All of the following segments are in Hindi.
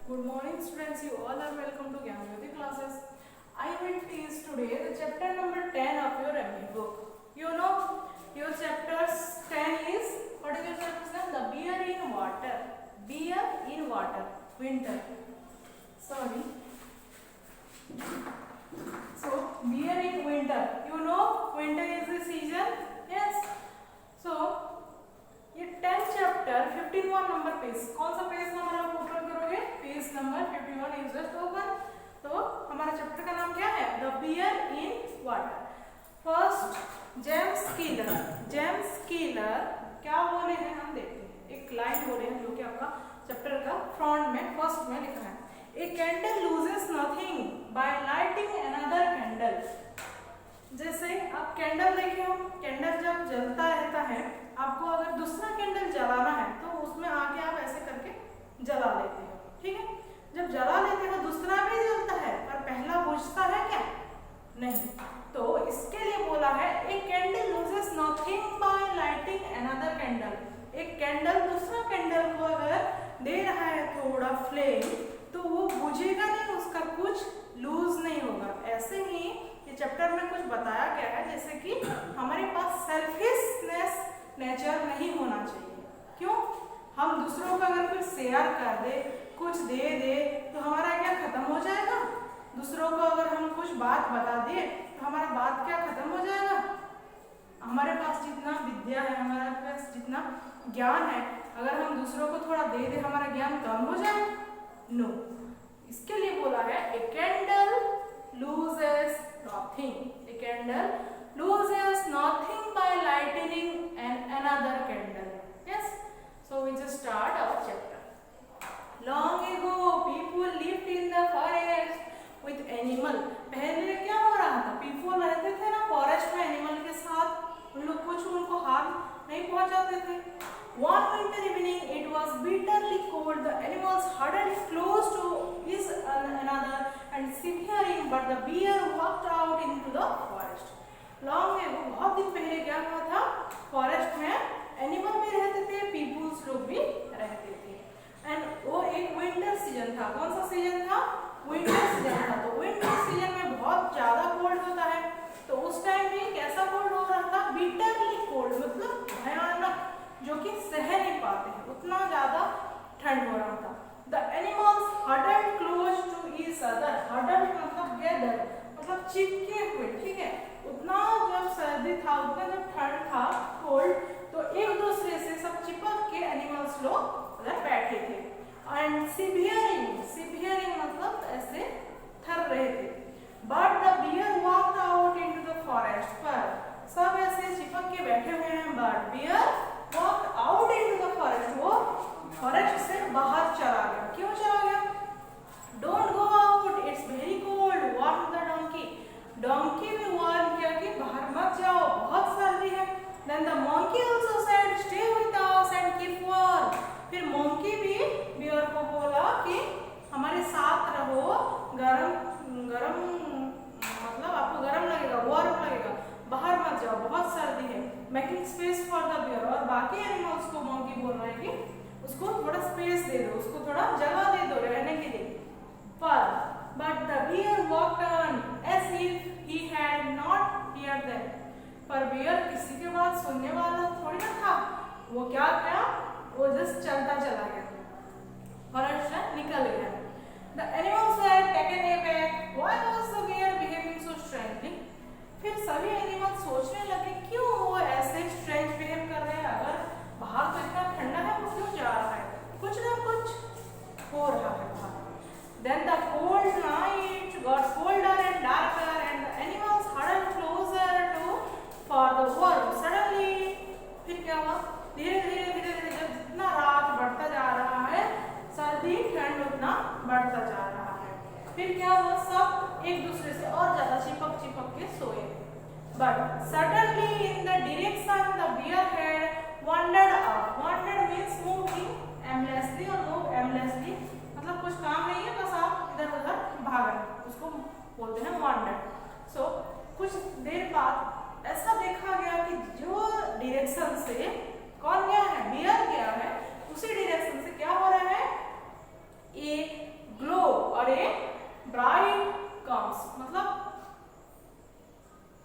Good morning students, you all are welcome to Gyanjyoti classes. I will teach today the chapter number 10 of your ME book. You know your chapters 10 is, what is your chapter 10? The beer in water. Beer in water. Winter. Sorry. So beer in winter. You know winter is the season. Yes. So ये 10 चैप्टर 51 नंबर पेज, कौन सा पेज नंबर आप ओपन करोगे? Page number 51 is just open. तो हमारा चैप्टर का नाम क्या है? The bear in water. First James Keeler. James Keeler क्या बोले हैं हम देखते हैं। एक लाइन बोले हैं जो कि आपका चैप्टर का फ्रंट में फर्स्ट में लिखा है, a candle loses nothing by lighting another candle. जैसे आप कैंडल देखे हो, कैंडल जब जलता रहता है, आपको अगर दूसरा कैंडल जलाना है तो उसमें आके आप ऐसे करके जला लेते हो, ठीक है। जब जला लेते हो दूसरा भी जलता है, पर पहला बुझता है क्या? नहीं। तो इसके लिए बोला है a candle loses nothing by lighting another candle. एक कैंडल दूसरा कैंडल को अगर दे रहा है थोड़ा फ्लेम, तो वो बुझेगा नहीं, उसका कुछ लूज नहीं होगा। ऐसे ही ये चैप्टर में कुछ बताया गया है, जैसे कि हमारे पास सेल्फिशनेस नेचर नहीं होना चाहिए। क्यों? हम दूसरों को अगर कुछ शेयर कर दे, कुछ दे दे, तो हमारा क्या खत्म हो जाएगा? दूसरों को अगर हम कुछ बात बता दे तो हमारा बात क्या खत्म हो जाएगा? हमारे पास जितना विद्या है, हमारे पास जितना ज्ञान है, अगर हम दूसरों को थोड़ा दे दे, हमारा ज्ञान कम हो जाए? नो। इसके लिए बोला है a candle loses nothing. A candle loses nothing by lighting another candle. Yes. So we just start our chapter. Long ago, people lived in the forest with animal. पहले क्या हो रहा था? People रहते थे ना फॉरेस्ट में एनिमल के साथ, उन लोग कुछ उनको हार्म नहीं पहुंचाते थे। One winter evening, it was bitterly cold. The animals huddled close to each another and shivering, but the bear walked out into the forest. Long ago, बहुत दिन पहले क्या हुआ था? फॉरेस्ट में एनिमल भी रहते थे, पीपुल्स लोग भी रहते थे। एंड वो एक विंटर सीजन था। कौन सा सीजन था? विंटर सीजन था। तो विंटर सीजन में बहुत ज्यादा कोल्ड होता है। तो उस टाइम भी कैसा कोल्ड हो रहा था? बिटरली कोल्ड, मतलब भयानक, जो कि सह नहीं पाते हैं, उतना ज्यादा ठंड हो रहा था। The animals huddled close to each other. Huddled मतलब गैदर, मतलब चिपके हुए, ठीक है। उतना जब सर्दी था, उतना जब ठंड था, कोल्ड, तो एक दूसरे से सब चिपक के एनिमल्स लोग उधर बैठे थे। एंड सिवियरिंग, सिवियरिंग मतलब ऐसे थर रहे थे। But the bear walked out into the forest. पर सब ऐसे चिपक के बैठे हुए हैं, but bear walked out into the forest. वो फॉरेस्ट से बाहर चला गया। क्यों चला गया? Don't go out, it's very cold, warn the donkey. Donkey भी वार्न किया कि बाहर मत जाओ, बहुत सर्दी है। Then the monkey also said, stay with us and keep warm. फिर monkey भी बियर को बोला कि हमारे साथ रहो, गरम गरम, मतलब आपको गरम लगेगा, वार्म लगेगा, बाहर मत जाओ, बहुत सर्दी है। Making space for the bear। और बाकी एनिमल्स को monkey बोल रहा है कि उसको थोड़ा स्पेस दे दो, उसको थोड़ा जगह दे दो रहने के लिए। But the bear walked on as if he had not heard them. पर बियर किसी के बात सुनने वाला थोड़ी ना था। वो क्या किया? वो जस्ट चलता चला गया, फॉरेस्ट से निकल गया। The animals were taken aback. Why was the bear behaving so strangely? फिर सभी एनिमल सोचने लगे क्यों वो ऐसे स्ट्रेंज बिहेव कर रहे हैं। अगर बाहर तो इतना ठंडा है, वो क्यों जा रहा है? कुछ ना कुछ हो रहा है बाहर। Then the cold night got colder and darker, and the animals huddled closer to for the warmth. Suddenly, फिर क्या हुआ? धीरे धीरे धीरे धीरे जब जितना रात बढ़ता जा रहा है, सर्दी ठंड उतना बढ़ता जा रहा है। फिर क्या हुआ? सब एक दूसरे से और ज्यादा चिपक चिपक के सोए। But suddenly, in the direction the bear had wandered off. Wandered means moving aimlessly or move aimlessly. मतलब कुछ काम नहीं है, बस आप इधर उधर भागना, उसको बोलते हैं वांडर। सो कुछ देर बाद ऐसा देखा गया कि जो डायरेक्शन से कौन गया है, बियर गया है, उसी डायरेक्शन से क्या हो रहा है, एक ब्राइट कम्स, मतलब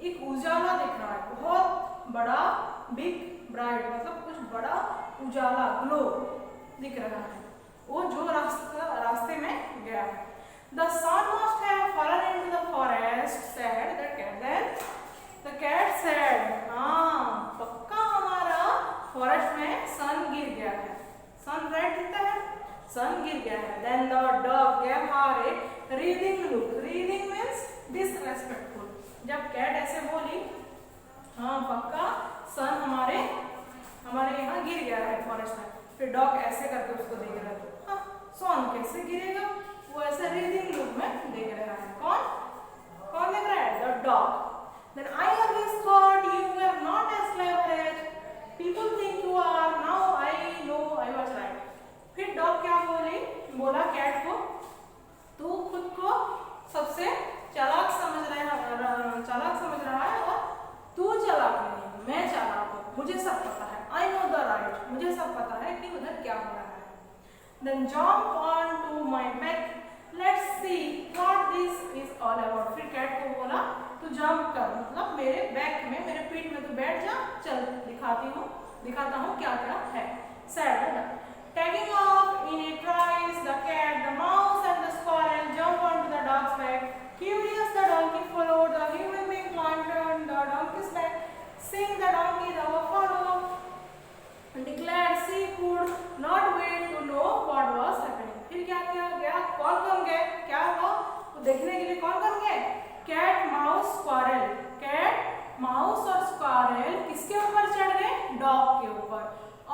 एक उजाला दिख रहा है, बहुत बड़ा, बिग ब्राइट मतलब कुछ बड़ा उजाला, ग्लो दिख रहा है, वो जो रास्ते में गया है। The sun must have fallen into the forest, said the cat. Then the cat said, हाँ पक्का हमारा फॉरेस्ट में सन गिर गया है, सन रेड दिखता है, सन गिर गया है। Then the dog gave her a writhing look. Writhing means disrespectful. जब कैट ऐसे बोली, हाँ पक्का सन हमारे यहाँ गिर गया है फॉरेस्ट में, फिर डॉग ऐसे करके उसको देख रहा है, हाँ सन कैसे गिरेगा, वो ऐसे रीडिंग लुक में देख रहा है। कौन देख रहा है? The dog. Then I always thought you were not as clever as people think you are. Now I know I was right. फिर डॉग क्या बोला कैट को, तू खुद को सबसे चालाक समझ रहा है और तू चालाक नहीं, मैं चालाक हूँ, मुझे सब पता है। I know the right, मुझे सब पता है कि उधर क्या हो रहा है। Then jump on to my back. Let's see what this is all about. फिर कैट को बोला तू जंप कर, मतलब मेरे बैक में, मेरे पीठ में तू बैठ जा, चल दिखाता हूँ क्या क्या है। Said taking off in a trice, the cat, the mouse and the squirrel jumped onto the dog's back. Curious, the donkey followed. The human being climbed on the donkey's back. Seeing the donkey, the buffalo declared she could not wait to know what was happening. फिर क्या किया गया, कौन गए, क्या हुआ वो देखने के लिए कौन गए? Cat mouse squirrel. Cat mouse और स्क्वायरल किसके ऊपर चढ़ गए? डॉग के ऊपर।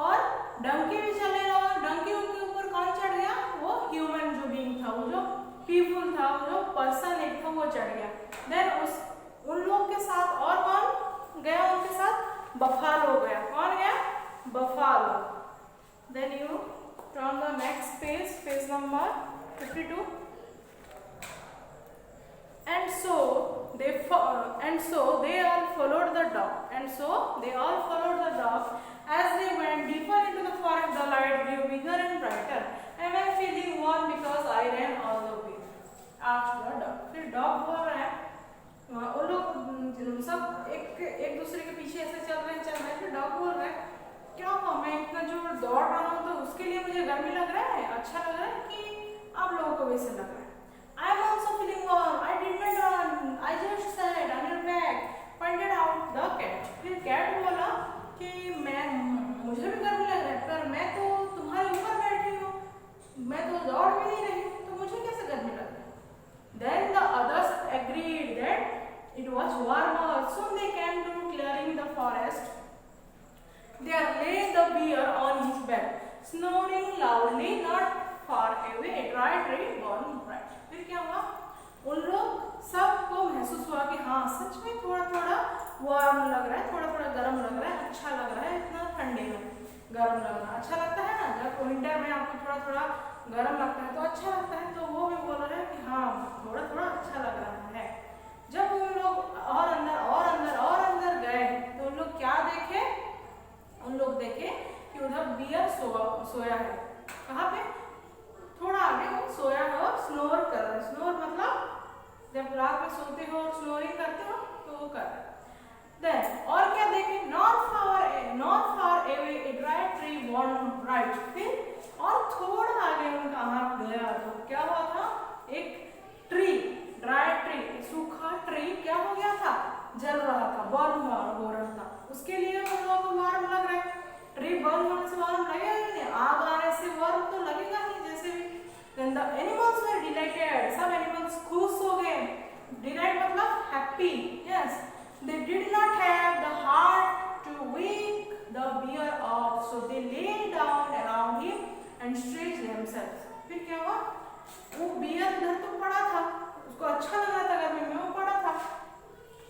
और डंकी भी चले गए, डंकी के ऊपर कौन चढ़ गया? वो ह्यूमन जो बीइंग था, वो जो पीपल था, वो जो पर्सन एक था, वो चढ़ गया। देन उन लोग के साथ और कौन गया? उनके साथ बफालो गया। कौन गया? Buffalo. Then you turn the next page number 52. And so they all followed the dog. As they went deeper into the forest, the light grew bigger and brighter. I am feeling warm because I ran all the way. Asked the dog. फिर dog बोल रहा है, वो लोग सब एक दूसरे के पीछे ऐसे चल रहे हैं, फिर डॉग बोल रहा है क्या हुआ, मैं इतना जो दौड़ रहा हूँ तो उसके लिए मुझे गर्मी लग रहा है, अच्छा लग रहा है कि आप लोगों को वैसे लग रहा है? I am also feeling warm. I did not run. I just sat on your back. Pointed out the cat. फिर कैट बोला कि मुझे भी गर्मी लग रहा है, पर मैं तो तुम्हारे ऊपर बैठी हूँ, मैं तो दौड़ भी नहीं रही, तो मुझे कैसे गर्मी लग रहा है? Then the others agreed that it was warmer. Soon they came to clearing the forest. There lay the bear on his back, snoring loudly. Not far away, a dry tree burned bright. फिर क्या हुआ? उन लोग सबको महसूस हुआ कि हाँ सच में थोड़ा वार्म लग रहा है, थोड़ा गर्म लग रहा है, अच्छा लग रहा है, इतना ठंडे में गर्म लग रहा है, अच्छा लगता है ना। जब विंटर में आपको थोड़ा गर्म लगता है तो अच्छा लगता है, तो वो भी बोल रहा है कि हाँ थोड़ा अच्छा लग रहा है। जब उन लोग और अंदर गए तो उन लोग क्या देखे? उन लोग देखे कि उधर बियर सोया है। कहाँ पे? थोड़ा आगे वो सोया है और स्नोर कर रहा है। स्नोर मतलब जब रात में सोते हो और स्नोरिंग करते हो तो वो कर रहा है। Then और क्या देखे? Not far away a dry tree burned bright. फिर और थोड़ा आगे उनका हाथ गया तो क्या हुआ था? एक ट्री, ड्राई ट्री, सूखा ट्री क्या हो गया था? जल रहा था, बर्न हो रहा था। उसके लिए उन लोगों को वार्म लग रहा है। ट्री बर्न होने से वार्म लगेगा ही नहीं, आग आने से वार्म तो लगेगा ही जैसे भी। Then the animals were delighted. सब एनिमल्स खुश हो गए। Delight मतलब happy. Yes. They did not have the heart to wake the bear up, so they lay down around him and stretched themselves. फिर क्या हुआ? वो बियर इधर तो पड़ा था, उसको अच्छा लग रहा था, गर्मी में वो पड़ा था,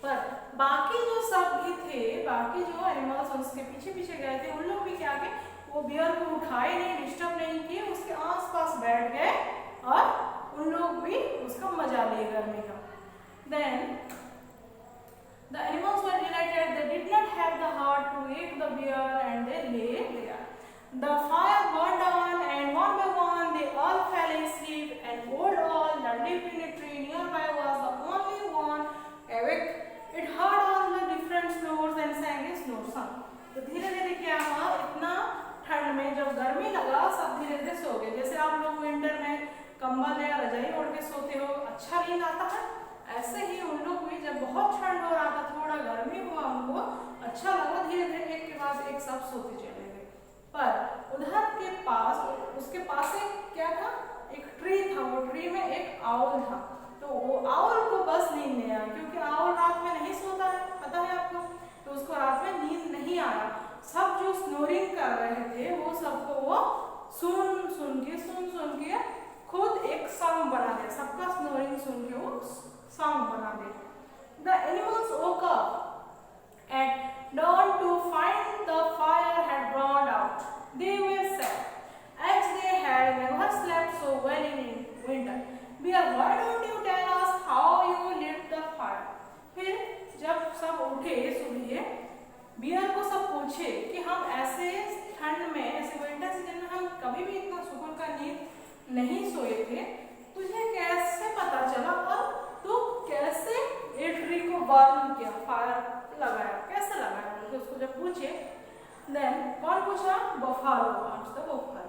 पर बाकी जो सब भी थे, बाकी जो एनिमल्स उसके पीछे गए थे, उन लोग भी क्या किए? वो बियर को उठाए नहीं, डिस्टर्ब नहीं किए, उसके आसपास बैठ गए और उन लोग भी उसका मजा लिए गर्मी का। Then the animals were delighted. They did not have the heart to wake the bear and they lay there. The fire burned on and one by one they all fell asleep and old owl that lived in a tree कंबल या रजाई ओढ़ के सोते हो, अच्छा नींद आता है। ऐसे ही उन लोग भी जब बहुत ठंड हो रहा था, थोड़ा गर्मी हुआ, उनको अच्छा लगा, धीरे धीरे एक के बाद एक सब सोते चले गए। पर उधर के पास, उसके पास एक क्या था, एक ट्री था, वो ट्री में एक आउल था। तो वो आउल को बस नींद नहीं आया, क्योंकि आउल रात में नहीं सोता है, पता है आपको, तो उसको रात में नींद नहीं आया। सब जो स्नोरिंग कर रहे थे वो सबको वो सुन सुन के खुद एक सॉन्ग बना दिया, सबका स्नोरिंग सुन के वो सॉन्ग बना दिया। The animals woke up at dawn to find the fire had burned out. They were sad, as they had never slept so well in winter. Bear, why don't you tell us how you lit the fire? फिर जब सब उठे सुबह, बियर को सब पूछे कि हम ऐसे ठंड में, ऐसे विंटर सीजन में हम कभी भी इतना सुकून का नींद नहीं सोए थे, तुझे कैसे पता चला और तू कैसे ये ट्री को बर्न किया, फायर लगाया, कैसे लगाया? तो उसको जब पूछे, देन कौन पूछा? Buffalo answer, buffalo.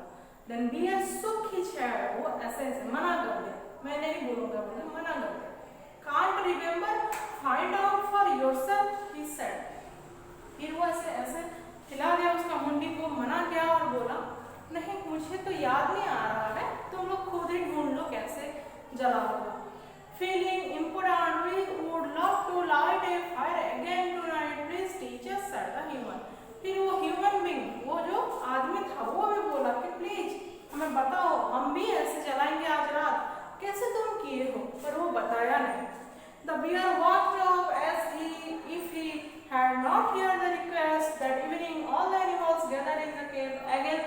Then bear सुख ही छेड़, वो ऐसे मना कर दिया, मैं नहीं बोलूंगा, बोले मना कर दिया। Can't remember, find out for yourself, he said. फिर वो ऐसे ऐसे हिला दिया उसका मुंडी को, मना किया और बोला, नहीं मुझे तो याद नहीं आ रहा है, तुम लोग खुद ही ढूंढ लो कैसे जला होगा। Feeling important, we would love to light a fire again tonight. Please teach us, said the human. फिर वो ह्यूमन बीइंग, वो जो आदमी था, वो भी बोला कि प्लीज हमें बताओ, हम भी ऐसे जलाएंगे आज रात, कैसे तुम किए हो? पर वो बताया नहीं। The bear walked up as if he had not heard the request. That evening, all the animals gathered in the cave again.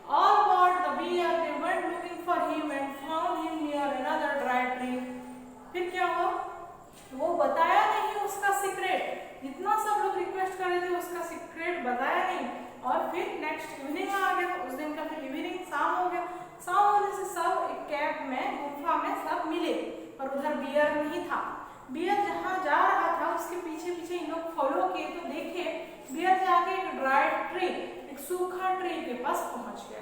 All but the bear, they went looking for him and found him near another dry tree. फिर क्या हुआ? वो बताया नहीं उसका सीक्रेट, जितना सब लोग रिक्वेस्ट कर रहे थे उसका सीक्रेट बताया नहीं। और फिर नेक्स्ट इवनिंग आ गया, उस दिन का फिर इवनिंग शाम हो गया। शाम होने से सब एक कैंप में, गुफा में सब मिले, और उधर बियर नहीं था। बियर जहाँ जा रहा था उसके पीछे पीछे इन लोग फॉलो किए, तो देखे बियर जाके एक ड्राई ट्री, एक सूखा ट्री के पास पहुंच गया।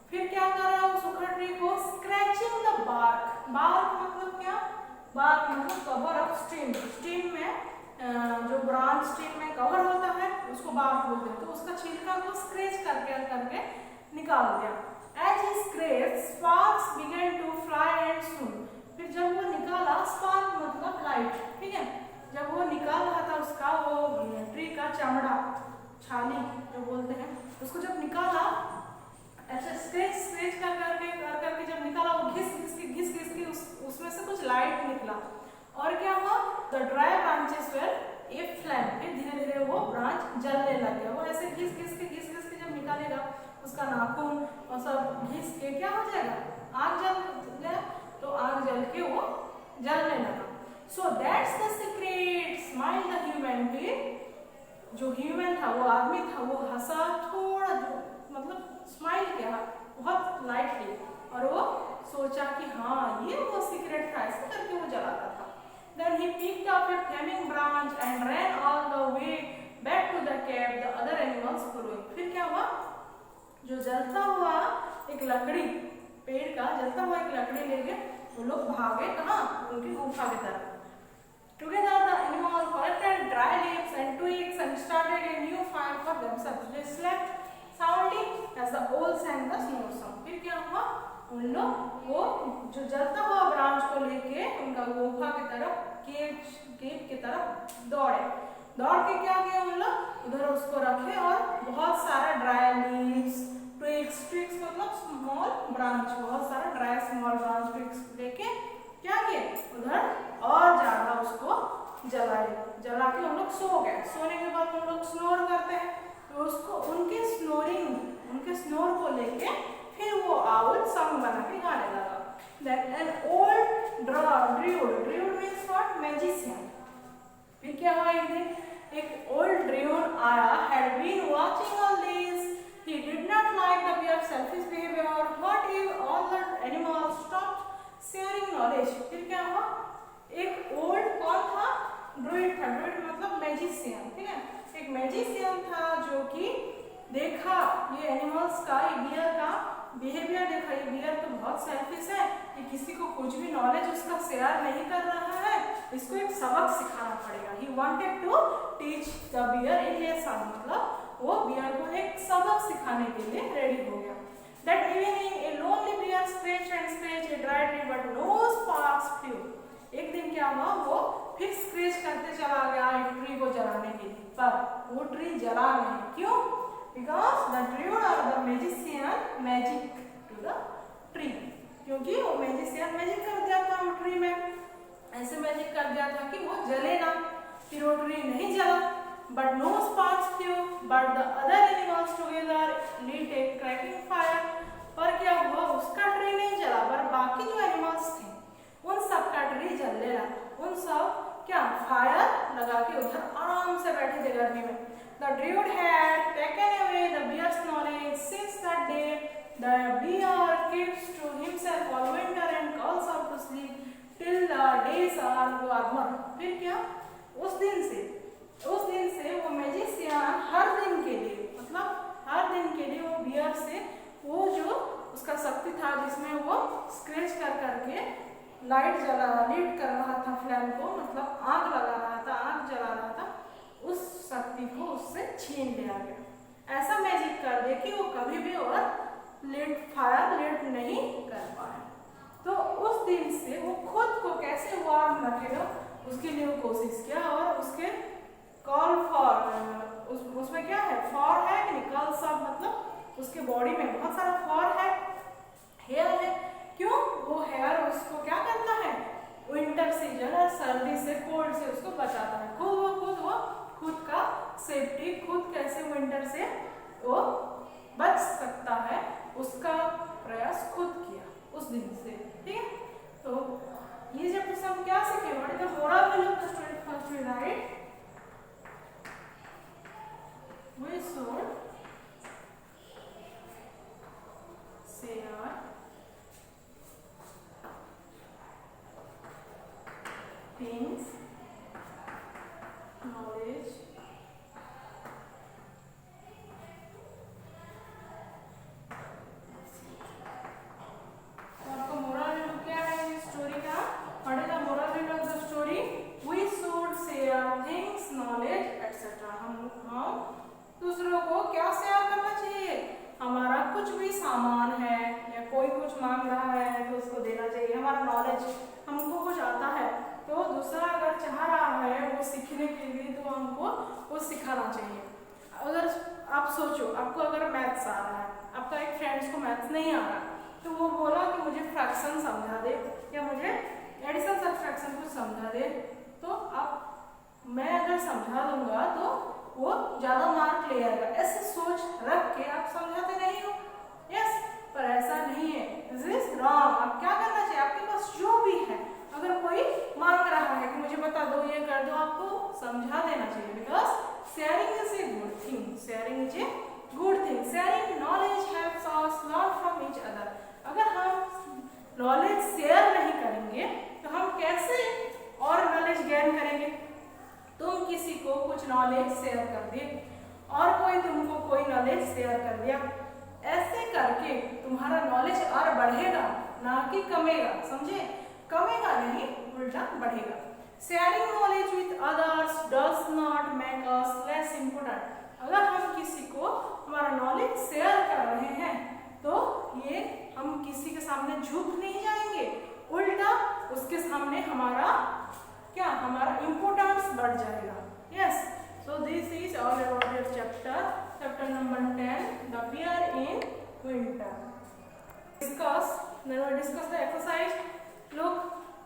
फिर क्या कर रहा है वो सूखा ट्री को? Scratching the bark. बार्क मतलब क्या? बार्क मतलब कवर ऑफ स्टीम। स्टीम में जो ब्रांच स्टीम में कवर होता है उसको बार्क बोलते हैं। तो उसका छिलका को स्क्रैच करके निकाल दिया। As he scratched, sparks began to fly and soon. फिर जब वो निकाला, स्पार्क मतलब लाइट, ठीक है, जब वो निकाल रहा था उसका वो ट्री का चमड़ा, छाली जो बोलते हैं, उसको जब निकाला ऐसे स्क्रैच करके जब निकाला, वो घिस के उसमें से कुछ लाइट निकला। और क्या हुआ? The dry branches were a flame. फिर धीरे धीरे वो ब्रांच जलने लग गया। वो ऐसे घिस के जब निकालेगा उसका नाखून और सब घिस के क्या हो जाएगा? आग जल गया, तो आग जल के वो जलने लगा। So that's the secret, smile the human. फिर जो ह्यूमन था, वो आदमी था, वो हंसा थोड़ा, मतलब स्माइल किया बहुत लाइटली, और वो सोचा कि हाँ ये वो सीक्रेट था, ऐसे करके वो जलाता था। Then he picked up a flaming branch and ran all the way back to the cave. The other animals following. फिर क्या हुआ? जो जलता हुआ एक लकड़ी, पेड़ का जलता हुआ एक लकड़ी लेके वो लोग भागे कहाँ? उनकी गुफा की तरफ। Together the animals collected dry leaves and twigs and started a new fire for themselves. They slept soundly as the owls sang the snow song. फिर क्या हुआ? उन लोग वो जो जलता हुआ ब्रांच को लेके उनका गुफा की तरफ, केव की तरफ दौड़ के क्या किया उन लोग? उधर उसको रखे और बहुत सारा ड्राई लीव्स, ट्विग्स मतलब स्मॉल ब्रांच, बहुत सारा ड्राई स्मॉल ब्रांच ट्विग्स लेके क्या किए? उधर और ज्यादा उसको जला के उन लोग सो गए। सोने के बाद उन लोग स्नोर करते हैं, तो उसको उनके स्नोर को लेके फिर वो आउल सॉन्ग बना के गाने लगा। Then an old druid means what? Magician. फिर क्या हुआ? एक दिन एक old druid आया, had been watching all this. He did not like the bear's selfish behavior. What if all the animals stopped sharing knowledge? फिर क्या हुआ? एक old कौन था? druid था। druid मतलब मैजिशियन, ठीक है, एक मैजिशियन था जो कि देखा ये एनिमल्स का, ये बियर का बिहेवियर देखा, ये बियर तो बहुत सेल्फिश है, ये कुछ भी नॉलेज उसका शेयर नहीं कर रहा है, इसको एक सबक सिखाना पड़ेगा। He wanted to teach the bear a lesson, मतलब वो बियर को एक सबक सिखाने के लिए रेडी हो गया। That evening a lonely bear scratched and scratched a dry tree but no sparks flew. एक दिन क्या हुआ, वो फिर स्क्रैच करते चला गया एक ट्री को जलाने के लिए, पर वो ट्री जला नहीं। क्यों? Because the druid or the magician magic to the tree. क्योंकि वो मैजिशियन मैजिक कर दिया था वो ट्री में, ऐसे मैजिक कर दिया था कि वो जले ना, फिर वो ट्री नहीं जला। But no sparks flew, but the other animals together lit a cracking fire. पर क्या हुआ, उसका ट्री नहीं जला, पर बाकी जो एनिमल्स थे उन सब का ट्री जलने लगा। उन सब क्या फायर लगा के उधर आराम से बैठे थे गर्मी में। The druid had taken away the bear's knowledge. Since that day, the bear keeps to himself all winter and calls out to sleep till the days are warmer. फिर क्या, उस दिन से वो मैजिशियन हर दिन के लिए, मतलब हर दिन के लिए वो बियर से वो जो उसका शक्ति था जिसमें वो स्क्रैच कर करके लीड कर रहा था फ्लैम को, मतलब आग लगा रहा था, आग जला रहा था, उस शक्ति को उससे छीन लिया गया। ऐसा मैजिक कर दे कि वो कभी भी और फायर लीड नहीं कर पाए। तो उस दिन से वो खुद को कैसे वार्म रखेगा उसके लिए वो कोशिश किया, और उसके कॉल फॉर, उसमें क्या है, फॉर है कि नहीं, कॉल सब मतलब उसके बॉडी में बहुत सारा फॉर है, हेयर है। क्यों? वो हेयर उसको क्या करता है, विंटर सीजन और सर्दी से, कोल्ड से उसको बचाता है। खुद का सेफ्टी, खुद कैसे विंटर से वो बच सकता है उसका प्रयास खुद किया उस दिन से। ठीक है, तो ये जब सब क्या सीखे, what is the moral of the story? First we write we should share things, knowledge, तो आपका मोरल क्या है इस स्टोरी का? What is the moral of the story? we should share things, knowledge etc. हम दूसरों को क्या शेयर करना चाहिए? हमारा कुछ भी सामान है या कोई कुछ मांग रहा है तो उसको देना चाहिए। हमारा नॉलेज, हमको कुछ आता है तो दूसरा अगर चाह रहा है वो सीखने के लिए तो हमको वो सिखाना चाहिए। अगर आप सोचो, आपको अगर मैथ्स आ रहा है, आपका एक फ्रेंड्स को मैथ्स नहीं आ रहा, तो वो बोला कि मुझे फ्रैक्शन समझा दे या मुझे एडिशन सब्ट्रैक्शन कुछ समझा दे, तो आप मैं अगर समझा दूंगा तो वो ज्यादा मार्क ले आएगा। ऐसे सोच रख के आप समझाते नहीं हो, यस, पर ऐसा नहीं है, दिस इज रॉन्ग। आप क्या करना चाहिए, आपके पास जो भी है, अगर कोई मांग रहा है कि मुझे बता दो, ये कर दो, आपको समझा देना चाहिए। Because sharing is a good thing, sharing is a good thing, sharing knowledge helps us learn from each other. अगर हम नॉलेज शेयर नहीं करेंगे तो हम कैसे और नॉलेज गेन करेंगे? तुम किसी को कुछ नॉलेज शेयर कर दिए और कोई तुमको कोई नॉलेज शेयर कर दिया, ऐसे करके तुम्हारा नॉलेज और बढ़ेगा ना कि कमेगा। समझे? कमेगा नहीं, उल्टा बढ़ेगा। Sharing knowledge with others does not make us less important. अगर हम किसी को हमारा नॉलेज शेयर कर रहे हैं तो ये हम किसी के सामने झुक नहीं जाएंगे, उल्टा उसके सामने हमारा क्या, हमारा इम्पोर्टेंस बढ़ जाएगा। Yes, so this is all about your chapter number 10, the bear in winter. Discuss the exercise. Look,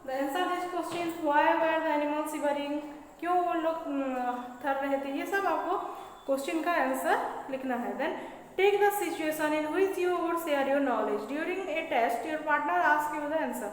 the answer this question, why were the animals shivering? क्यों वो लोग थर रहे थे? ये सब आपको क्वेश्चन का आंसर लिखना है। Then take the situation in which you would share your knowledge. During a test, your partner asks you the answer.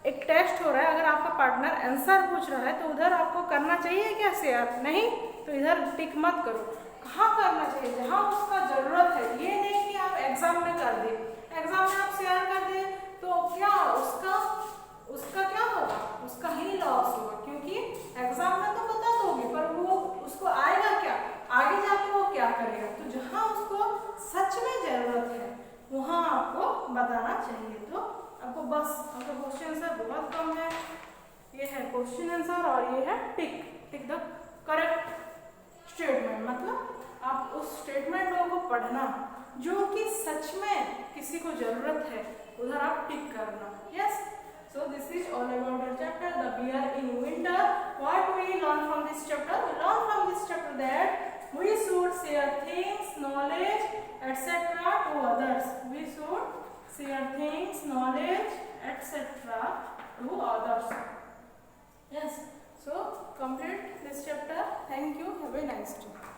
एक टेस्ट हो रहा है, अगर आपका पार्टनर आंसर पूछ रहा है तो उधर आपको करना चाहिए क्या शेयर? नहीं, तो इधर टिक मत करो। कहाँ करना चाहिए? जहाँ उसका जरूरत है। ये नहीं कि आप एग्जाम में कर दे, एग्जाम में आप शेयर कर दे तो क्या उसका क्या होगा? उसका ही लॉस होगा, क्योंकि एग्जाम में तो बता दोगे पर वो उसको आएगा क्या, आगे जाके वो क्या करेगा? तो जहाँ उसको सच में जरूरत है वहाँ आपको बताना चाहिए। तो अब आपको बस आपका क्वेश्चन आंसर बहुत कम है, ये है क्वेश्चन आंसर और ये है टिक द करेक्ट स्टेटमेंट, मतलब आप उस स्टेटमेंट को पढ़ना जो कि सच में किसी को जरूरत है, उधर आप टिक करना। Yes, so this is all about our chapter the bear in winter. What we learn from this chapter? We learn from this chapter that we should share things, knowledge, etc. to others. We should share things, knowledge, etc. to others. Yes, so complete this chapter. Thank you. Have a nice day.